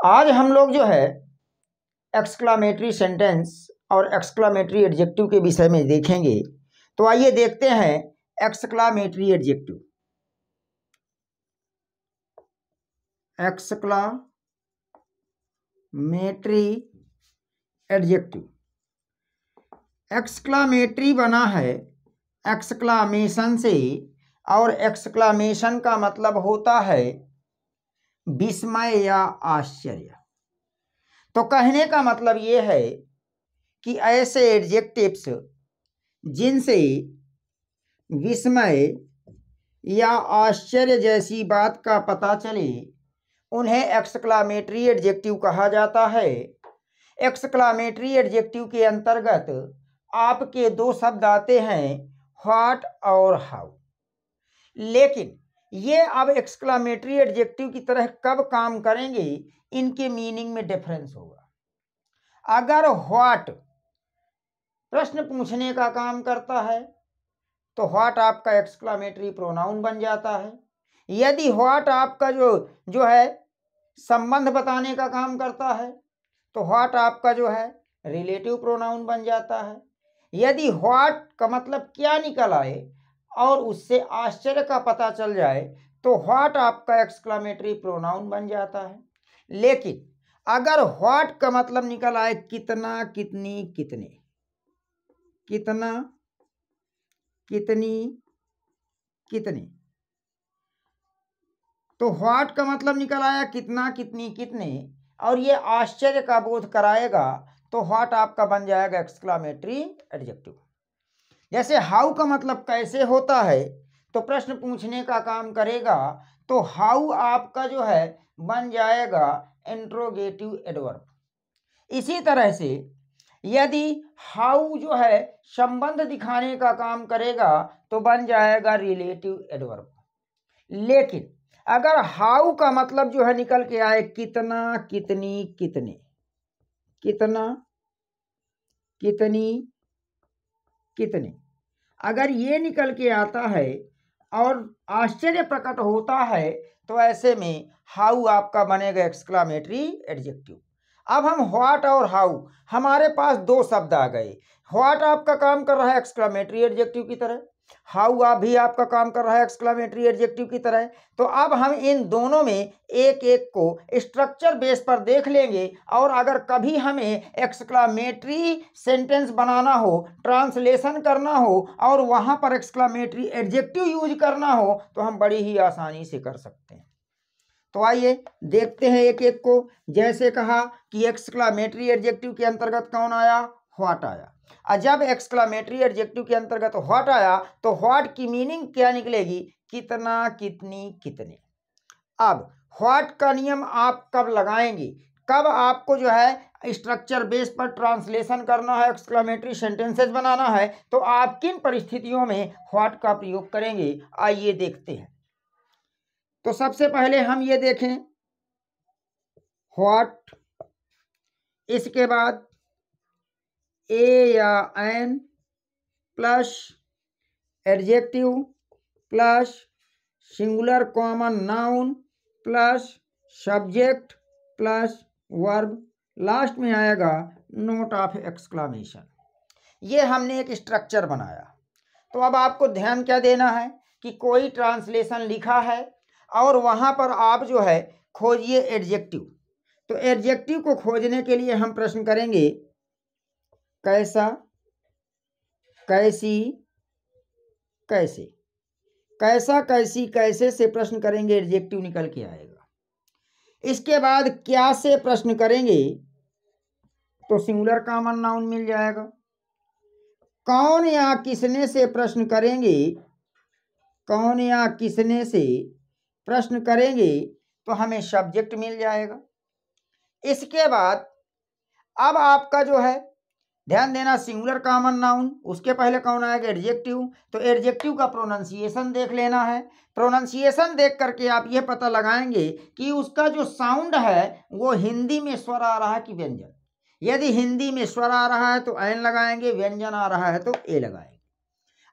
आज हम लोग जो है एक्सक्लामेटरी सेंटेंस और एक्सक्लामेटरी एडजेक्टिव के विषय में देखेंगे। तो आइए देखते हैं exclamatory adjective. Exclamatory adjective, exclamatory बना है एक्सक्लामेशन से, और एक्सक्लामेशन का मतलब होता है विस्मय या आश्चर्य। तो कहने का मतलब ये है कि ऐसे एडजेक्टिव्स जिनसे विस्मय या आश्चर्य जैसी बात का पता चले उन्हें एक्सक्लामेटरी एडजेक्टिव कहा जाता है। एक्सक्लामेटरी एडजेक्टिव के अंतर्गत आपके दो शब्द आते हैं, व्हाट और हाउ। लेकिन ये अब एक्सक्लामेटरी एडजेक्टिव की तरह कब काम करेंगे, इनके मीनिंग में डिफरेंस होगा। अगर व्हाट प्रश्न पूछने का काम करता है तो व्हाट आपका एक्सक्लामेटरी प्रोनाउन बन जाता है। यदि व्हाट आपका जो है संबंध बताने का काम करता है तो व्हाट आपका जो है रिलेटिव प्रोनाउन बन जाता है। यदि व्हाट का मतलब क्या निकल आए और उससे आश्चर्य का पता चल जाए तो व्हाट आपका एक्सक्लामेटरी प्रोनाउन बन जाता है। लेकिन अगर व्हाट का मतलब निकल आए कितना, कितनी, कितने, कितना, कितनी, कितने, तो व्हाट का मतलब निकल आया कितना, कितनी, कितने, और ये आश्चर्य का बोध कराएगा तो व्हाट आपका बन जाएगा एक्सक्लामेटरी एडजेक्टिव। जैसे हाउ का मतलब कैसे होता है तो प्रश्न पूछने का काम करेगा, तो हाउ आपका जो है बन जाएगा इंट्रोगेटिव एडवर्ब। इसी तरह से यदि हाउ जो है संबंध दिखाने का काम करेगा तो बन जाएगा रिलेटिव एडवर्ब। लेकिन अगर हाउ का मतलब जो है निकल के आए कितना, कितनी, कितने, कितना, कितनी, कितने, अगर ये निकल के आता है और आश्चर्य प्रकट होता है तो ऐसे में हाउ आपका बनेगा एक्सक्लामेटरी एडजेक्टिव। अब हम व्हाट और हाउ, हमारे पास दो शब्द आ गए। व्हाट आपका काम कर रहा है एक्सक्लामेटरी एडजेक्टिव की तरह, हाउ भी आपका काम कर रहा है एक्सक्लामेटरी एडजेक्टिव की तरह। तो अब हम इन दोनों में एक एक को स्ट्रक्चर बेस पर देख लेंगे, और अगर कभी हमें एक्सक्लामेटरी सेंटेंस बनाना हो, ट्रांसलेशन करना हो और वहां पर एक्सक्लामेटरी एडजेक्टिव यूज करना हो तो हम बड़ी ही आसानी से कर सकते हैं। तो आइए देखते हैं एक एक को। जैसे कहा कि एक्सक्लामेटरी एडजेक्टिव के अंतर्गत कौन आया, व्हाट आया। और जब एक्सक्लामेटरी एडजेक्टिव के अंतर्गत व्हाट आया तो व्हाट की मीनिंग क्या निकलेगी, कितना, कितनी, कितने। अब व्हाट का नियम आप कब लगाएंगे, कब आपको जो है स्ट्रक्चर बेस पर ट्रांसलेशन करना है, एक्सक्लामेटरी सेंटेंसेस बनाना है, तो आप किन परिस्थितियों में व्हाट का प्रयोग करेंगे, आइए देखते हैं। तो सबसे पहले हम ये देखें व्हाट, इसके बाद ए या an plus adjective plus singular common noun plus subject plus verb, last में आएगा नोट ऑफ एक्सक्लामेशन। ये हमने एक स्ट्रक्चर बनाया। तो अब आपको ध्यान क्या देना है कि कोई ट्रांसलेशन लिखा है और वहां पर आप जो है खोजिए एडजेक्टिव। तो एडजेक्टिव को खोजने के लिए हम प्रश्न करेंगे कैसा, कैसी, कैसे। कैसा, कैसी, कैसे से प्रश्न करेंगे एडजेक्टिव निकल के आएगा। इसके बाद क्या से प्रश्न करेंगे तो सिंगुलर कॉमन नाउन मिल जाएगा। कौन या किसने से प्रश्न करेंगे, कौन या किसने से प्रश्न करेंगे तो हमें सब्जेक्ट मिल जाएगा। इसके बाद अब आपका जो है ध्यान देना, सिंगुलर कॉमन नाउन, उसके पहले कौन आएगा, एडजेक्टिव। तो एडजेक्टिव का प्रोनाउंसिएशन देख लेना है। प्रोनाउंसिएशन देख करके आप ये पता लगाएंगे कि उसका जो साउंड है वो हिंदी में स्वर आ रहा है कि व्यंजन। यदि हिंदी में स्वर आ रहा है तो एन लगाएंगे, व्यंजन आ रहा है तो ए लगाएंगे।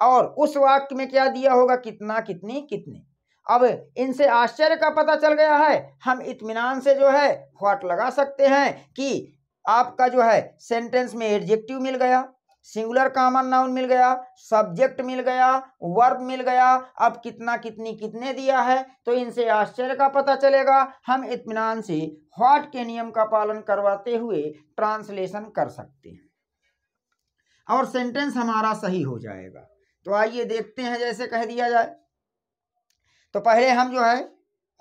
और उस वाक्य में क्या दिया होगा, कितना, कितनी, कितने। अब इनसे आश्चर्य का पता चल गया है, हम इत्मीनान से जो है व्हाट लगा सकते हैं कि आपका जो है सेंटेंस में एडजेक्टिव मिल गया, सिंगुलर कॉमन नाउन मिल गया, सब्जेक्ट मिल गया, वर्ब मिल गया। अब कितना कितनी कितने दिया है, तो इनसे आश्चर्य का पता चलेगा। हम इत्मीनान से व्हाट के नियम का पालन करवाते हुए ट्रांसलेशन कर सकते हैं और सेंटेंस हमारा सही हो जाएगा। तो आइए देखते हैं, जैसे कह दिया जाए तो पहले हम जो है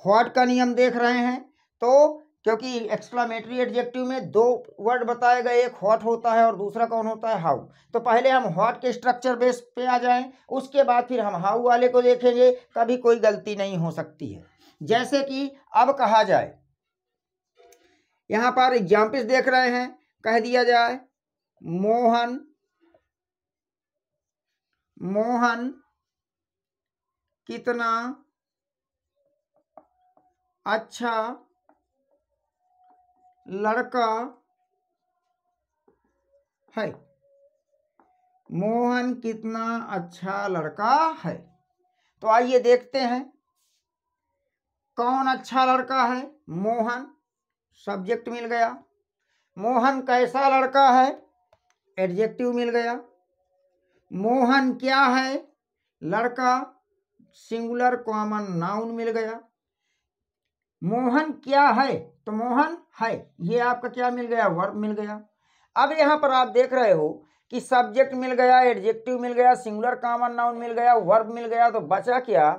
व्हाट का नियम देख रहे हैं। तो क्योंकि एक्सक्लामेटरी एडजेक्टिव में दो वर्ड बताए गए, एक व्हाट होता है और दूसरा कौन होता है, हाउ। तो पहले हम व्हाट के स्ट्रक्चर बेस पे आ जाएं, उसके बाद फिर हम हाउ वाले को देखेंगे, कभी कोई गलती नहीं हो सकती है। जैसे कि अब कहा जाए, यहां पर एग्जाम्पल्स देख रहे हैं, कह दिया जाए मोहन कितना अच्छा लड़का है। मोहन कितना अच्छा लड़का है। तो आइए देखते हैं कौन अच्छा लड़का है, मोहन, सब्जेक्ट मिल गया। मोहन कैसा लड़का है, एडजेक्टिव मिल गया। मोहन क्या है, लड़का, सिंगुलर कॉमन नाउन मिल गया। मोहन क्या है, तो मोहन है, ये आपका क्या मिल गया, वर्ब मिल गया। अब यहां पर आप देख रहे हो कि सब्जेक्ट मिल गया, एडजेक्टिव मिल गया, सिंगुलर कॉमन नाउन मिल गया, वर्ब मिल गया, तो बचा क्या,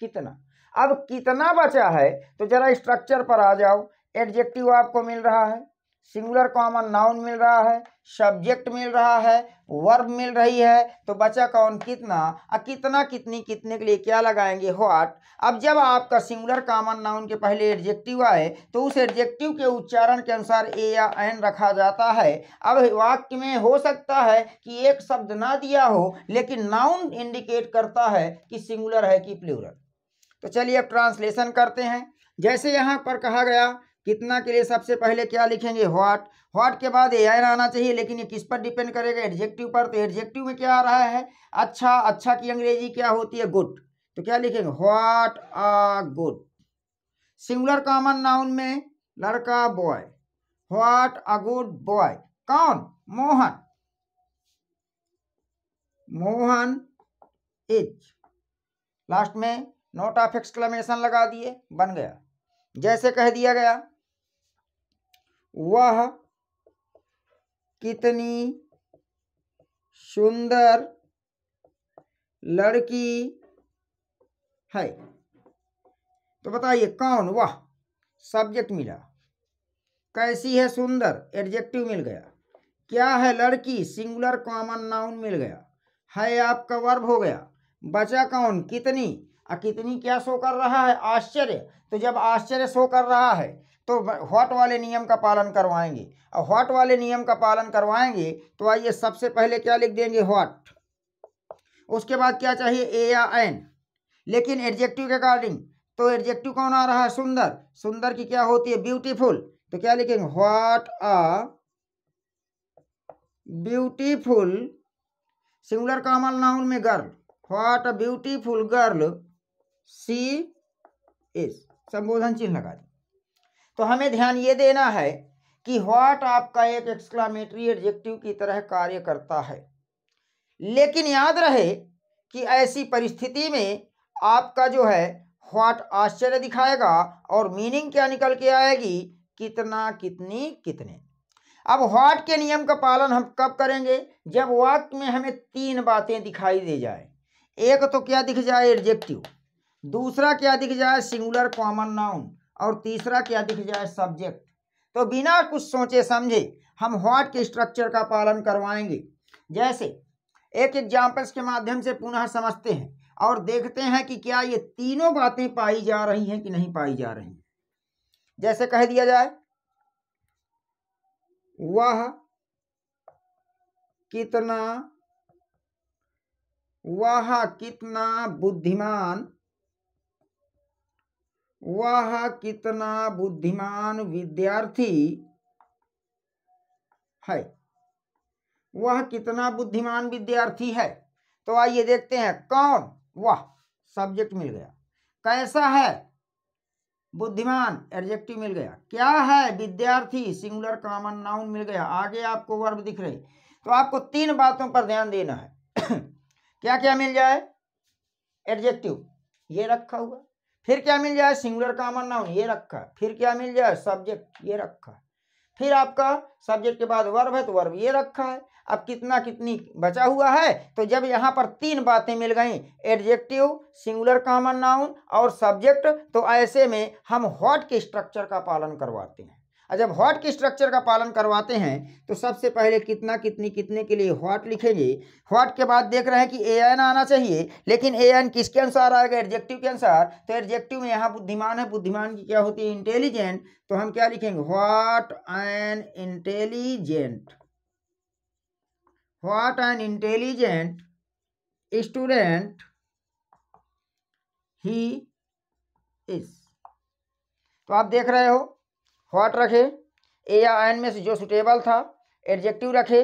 कितना। अब कितना बचा है, तो जरा स्ट्रक्चर पर आ जाओ। एडजेक्टिव आपको मिल रहा है, सिंगुलर कॉमन नाउन मिल रहा है, सब्जेक्ट मिल रहा है, वर्ब मिल रही है, तो बचा कौन, कितना। कितना कितनी कितने के लिए क्या लगाएंगे, व्हाट। अब जब आपका सिंगुलर कॉमन नाउन के पहले एडजेक्टिव आए, तो उस एडजेक्टिव के उच्चारण के अनुसार ए या एन रखा जाता है। अब वाक्य में हो सकता है कि एक शब्द ना दिया हो, लेकिन नाउन इंडिकेट करता है कि सिंगुलर है कि प्लूरल। तो चलिए अब ट्रांसलेशन करते हैं। जैसे यहाँ पर कहा गया, कितना के लिए सबसे पहले क्या लिखेंगे, व्हाट। व्हाट के बाद एन आना चाहिए, लेकिन ये किस पर डिपेंड करेगा, एडजेक्टिव पर। तो एडजेक्टिव में क्या आ रहा है, अच्छा। अच्छा की अंग्रेजी क्या होती है, गुड। तो क्या लिखेंगे, what a good. Singular common noun में लड़का, boy, what a good boy. कौन, मोहन, मोहन इज। लास्ट में नोट ऑफ एक्सक्लेमेशन लगा दिए, बन गया। जैसे कह दिया गया, वह कितनी सुंदर लड़की है। तो बताइए कौन, वह, सब्जेक्ट मिला, कैसी है, सुंदर, एडजेक्टिव मिल गया, क्या है, लड़की, सिंगुलर कॉमन नाउन मिल गया, है आपका वर्ब हो गया, बचा कौन, कितनी। कितनी क्या शो कर रहा है, आश्चर्य। तो जब आश्चर्य शो कर रहा है, तो व्हाट वाले नियम का पालन करवाएंगे। और व्हाट वाले नियम का पालन करवाएंगे, तो आइए सबसे पहले क्या लिख देंगे, व्हाट। उसके बाद क्या चाहिए, ए या एन, लेकिन एडजेक्टिव के अकॉर्डिंग। तो एडजेक्टिव कौन आ रहा है, सुंदर। सुंदर की क्या होती है, ब्यूटीफुल। तो क्या लिखेंगे, what a beautiful, singular common noun में girl, what a beautiful girl she is, संबोधन चिन्ह लगा दी। तो हमें ध्यान ये देना है कि व्हाट आपका एक एक्सक्लामेटरी एडजेक्टिव की तरह कार्य करता है, लेकिन याद रहे कि ऐसी परिस्थिति में आपका जो है व्हाट आश्चर्य दिखाएगा और मीनिंग क्या निकल के आएगी, कितना कितनी कितने। अब व्हाट के नियम का पालन हम कब करेंगे, जब वाक्य में हमें तीन बातें दिखाई दे जाए। एक तो क्या दिख जाए, एडजेक्टिव, दूसरा क्या दिख जाए, सिंगुलर कॉमन नाउन, और तीसरा क्या दिख जाए, सब्जेक्ट। तो बिना कुछ सोचे समझे हम व्हाट के स्ट्रक्चर का पालन करवाएंगे। जैसे एक एग्जाम्पल्स के माध्यम से पुनः समझते हैं और देखते हैं कि क्या ये तीनों बातें पाई जा रही हैं कि नहीं पाई जा रही। जैसे कह दिया जाए, वह कितना बुद्धिमान, वह कितना बुद्धिमान विद्यार्थी है, वह कितना बुद्धिमान विद्यार्थी है। तो आइए देखते हैं, कौन, वह, सब्जेक्ट मिल गया, कैसा है, बुद्धिमान, एडजेक्टिव मिल गया। क्या है, विद्यार्थी, सिंगुलर कॉमन नाउन मिल गया। आगे आपको वर्ब दिख रहे। तो आपको 3 बातों पर ध्यान देना है। क्या क्या मिल जाए, एडजेक्टिव ये रखा हुआ, फिर क्या मिल जाए, सिंगुलर कॉमन नाउन ये रखा, फिर क्या मिल जाए, सब्जेक्ट ये रखा, फिर आपका सब्जेक्ट के बाद वर्ब है तो वर्ब ये रखा है। अब कितना कितनी बचा हुआ है, तो जब यहाँ पर 3 बातें मिल गई, एडजेक्टिव, सिंगुलर कॉमन नाउन और सब्जेक्ट, तो ऐसे में हम व्हाट के स्ट्रक्चर का पालन करवाते हैं। और जब व्हाट के स्ट्रक्चर का पालन करवाते हैं तो सबसे पहले कितना कितनी कितने के लिए व्हाट लिखेंगे। व्हाट के बाद देख रहे हैं कि एन आना चाहिए, लेकिन एन किसके अनुसार आएगा, एडजेक्टिव के अनुसार। तो एडजेक्टिव में यहाँ बुद्धिमान है, बुद्धिमान की क्या होती है, इंटेलिजेंट। तो हम क्या लिखेंगे, what an intelligent, what an intelligent student he is. तो आप देख रहे हो, व्हाट रखे, ए या एन में से जो सुटेबल था, एडजेक्टिव रखे,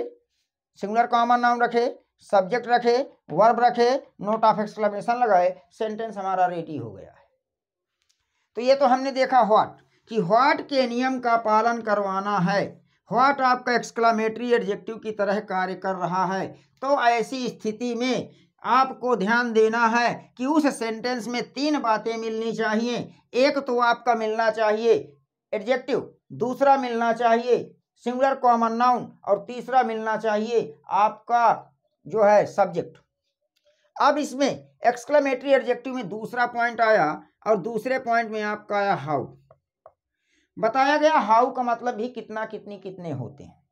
सिंगुलर कॉमन नाउन रखे, सब्जेक्ट रखे, वर्ब रखे, नोट ऑफ एक्सक्लेमेशन लगाए, सेंटेंस हमारा रेडी हो गया है। तो ये तो हमने देखा व्हाट, कि व्हाट के नियम का पालन करवाना है। व्हाट आपका एक्सक्लेमेटरी एडजेक्टिव की तरह कार्य कर रहा है। तो ऐसी स्थिति में आपको ध्यान देना है कि उस सेंटेंस में 3 बातें मिलनी चाहिए। एक तो आपका मिलना चाहिए एडजेक्टिव, दूसरा मिलना चाहिए सिंगुलर कॉमन नाउन और तीसरा मिलना चाहिए आपका जो है सब्जेक्ट। अब इसमें एक्सक्लेमेटरी एडजेक्टिव में दूसरा पॉइंट आया और दूसरे पॉइंट में आपका आया हाउ। बताया गया हाउ का मतलब भी कितना कितनी कितने होते हैं,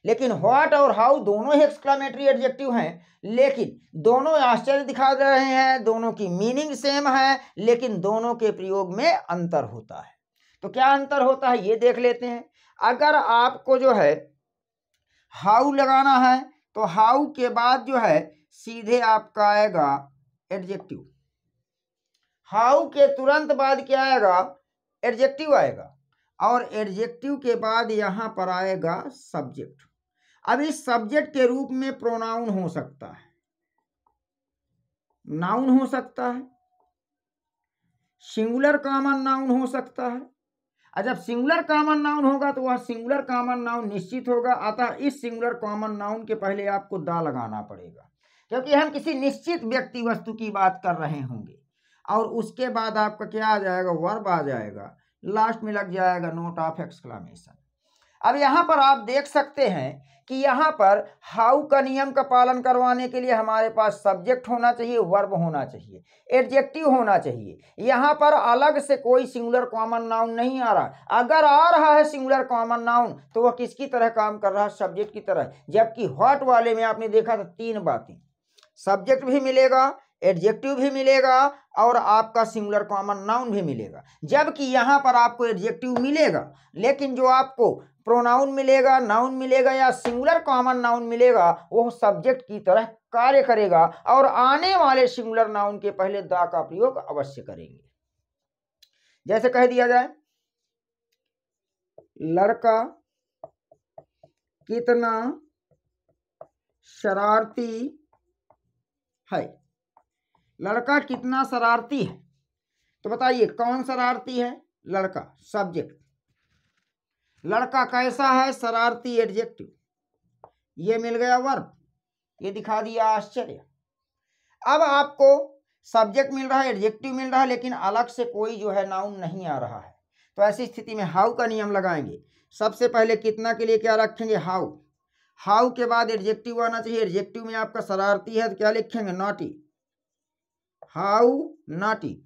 लेकिन व्हाट और हाउ दोनों ही एक्सक्लेमेटरी एडजेक्टिव हैं, लेकिन दोनों आश्चर्य दिखा रहे हैं, दोनों की मीनिंग सेम है, लेकिन दोनों के प्रयोग में अंतर होता है। तो क्या अंतर होता है ये देख लेते हैं। अगर आपको जो है हाउ लगाना है तो हाउ के बाद जो है सीधे आपका आएगा एडजेक्टिव, हाउ के तुरंत बाद क्या आएगा, एडजेक्टिव आएगा, और एडजेक्टिव के बाद यहां पर आएगा सब्जेक्ट। अब इस सब्जेक्ट के रूप में प्रोनाउन हो सकता है, नाउन हो सकता है, सिंगुलर कॉमन नाउन हो सकता है। और जब सिंगुलर कॉमन नाउन होगा तो वह सिंगुलर कॉमन नाउन निश्चित होगा, अतः इस सिंगुलर कॉमन नाउन के पहले आपको दा लगाना पड़ेगा, क्योंकि हम किसी निश्चित व्यक्ति वस्तु की बात कर रहे होंगे। और उसके बाद आपका क्या आ जाएगा, वर्ब आ जाएगा, लास्ट में लग जाएगा नोट ऑफ एक्सक्लेमेशन। अब यहाँ पर आप देख सकते हैं कि यहाँ पर हाउ का नियम का पालन करवाने के लिए हमारे पास सब्जेक्ट होना चाहिए, वर्ब होना चाहिए, एडजेक्टिव होना चाहिए। यहाँ पर अलग से कोई सिंगुलर कॉमन नाउन नहीं आ रहा। अगर आ रहा है सिंगुलर कॉमन नाउन तो वह किसकी तरह काम कर रहा है, सब्जेक्ट की तरह। जबकि व्हाट वाले में आपने देखा था 3 बातें, सब्जेक्ट भी मिलेगा, एडजेक्टिव भी मिलेगा और आपका सिंगुलर कॉमन नाउन भी मिलेगा। जबकि यहाँ पर आपको एडजेक्टिव मिलेगा, लेकिन जो आपको प्रोनाउन मिलेगा, नाउन मिलेगा या सिंगुलर कॉमन नाउन मिलेगा, वो सब्जेक्ट की तरह कार्य करेगा और आने वाले सिंगुलर नाउन के पहले दा का प्रयोग अवश्य करेंगे। जैसे कह दिया जाए, लड़का कितना शरारती है। लड़का कितना शरारती है, तो बताइए कौन शरारती है, लड़का, सब्जेक्ट। लड़का कैसा है, शरारती, एडजेक्टिव। ये मिल गया वर्ब, ये दिखा दिया आश्चर्य। अब आपको सब्जेक्ट मिल रहा है, एडजेक्टिव मिल रहा है, लेकिन अलग से कोई जो है नाउन नहीं आ रहा है। तो ऐसी स्थिति में हाउ का नियम लगाएंगे। सबसे पहले कितना के लिए क्या रखेंगे, हाउ। हाउ के बाद एडजेक्टिव आना चाहिए, एडजेक्टिव में आपका शरारती है तो क्या लिखेंगे, नॉटी। How naughty.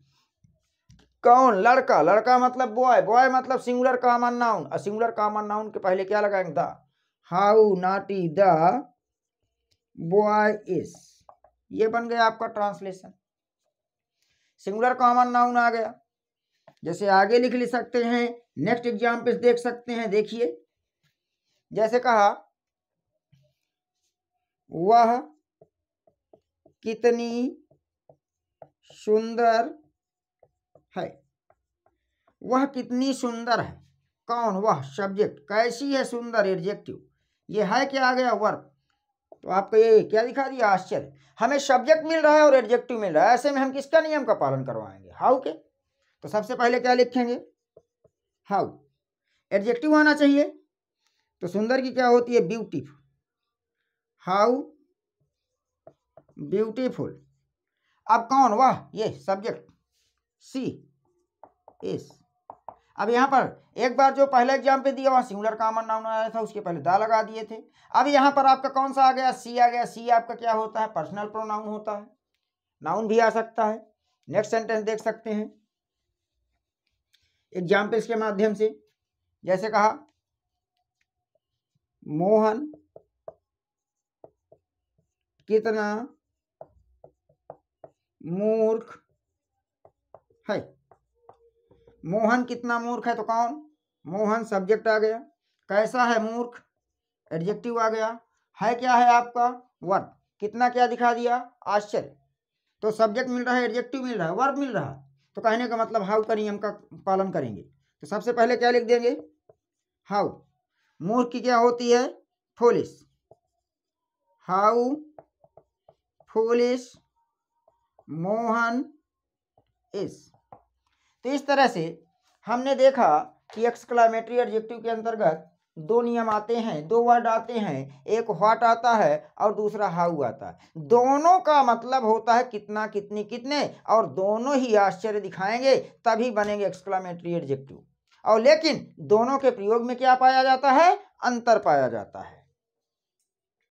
कौन, लड़का, लड़का मतलब बॉय, बॉय मतलब सिंगुलर कॉमन नाउन, और सिंगुलर कॉमन नाउन के पहले क्या लगाएंगे, the. How naughty the boy is. ये बन गया आपका ट्रांसलेशन, सिंगुलर कॉमन नाउन आ गया। जैसे आगे लिख सकते हैं, नेक्स्ट एग्जाम्पल देख सकते हैं। देखिए, जैसे कहा, वह कितनी सुंदर है। वह कितनी सुंदर है, कौन, वह, सब्जेक्ट। कैसी है, सुंदर, एडजेक्टिव। ये है क्या आ गया, वर्ब। तो आपको ये क्या दिखा दिया, आश्चर्य। हमें सब्जेक्ट मिल रहा है और एडजेक्टिव मिल रहा है, ऐसे में हम किसका नियम का पालन करवाएंगे, हाउ के। तो सबसे पहले क्या लिखेंगे, हाउ। एडजेक्टिव आना चाहिए, तो सुंदर की क्या होती है, ब्यूटीफुल, हाउ ब्यूटीफुल। अब कौन, वह, ये सब्जेक्ट, सी इज। अब यहाँ पर एक बार जो पहले एग्जाम पे दिया वहाँ सिंगुलर कॉमन नाउन आया था, उसके पहले दा लगा दिए थे। अब यहाँ पर आपका कौन सा आ गया, सी आ गया। सी आपका क्या होता है, पर्सनल प्रोनाउन होता है, नाउन भी आ सकता है। नेक्स्ट सेंटेंस देख सकते हैं एग्जाम्पल्स के माध्यम से। जैसे कहा, मोहन कितना मूर्ख है। मोहन कितना मूर्ख है, तो कौन, मोहन सब्जेक्ट आ गया। कैसा है, मूर्ख, एडजेक्टिव आ गया। है क्या है आपका, वर्ब। कितना क्या दिखा दिया, आश्चर्य। तो सब्जेक्ट मिल रहा है, एडजेक्टिव मिल रहा है, वर्ब मिल रहा है। तो कहने का मतलब हाउ का नियम का पालन करेंगे। तो सबसे पहले क्या लिख देंगे, हाउ। मूर्ख की क्या होती है, foolish, how foolish Mohan is. तो इस तरह से हमने देखा कि एक्सक्लामेटरी एडजेक्टिव के अंतर्गत दो नियम आते हैं, दो वर्ड आते हैं, एक व्हाट आता है और दूसरा हाउ आता है। दोनों का मतलब होता है कितना, कितनी, कितने, और दोनों ही आश्चर्य दिखाएंगे, तभी बनेंगे एक्सक्लामेटरी एडजेक्टिव। और लेकिन दोनों के प्रयोग में क्या पाया जाता है, अंतर पाया जाता है।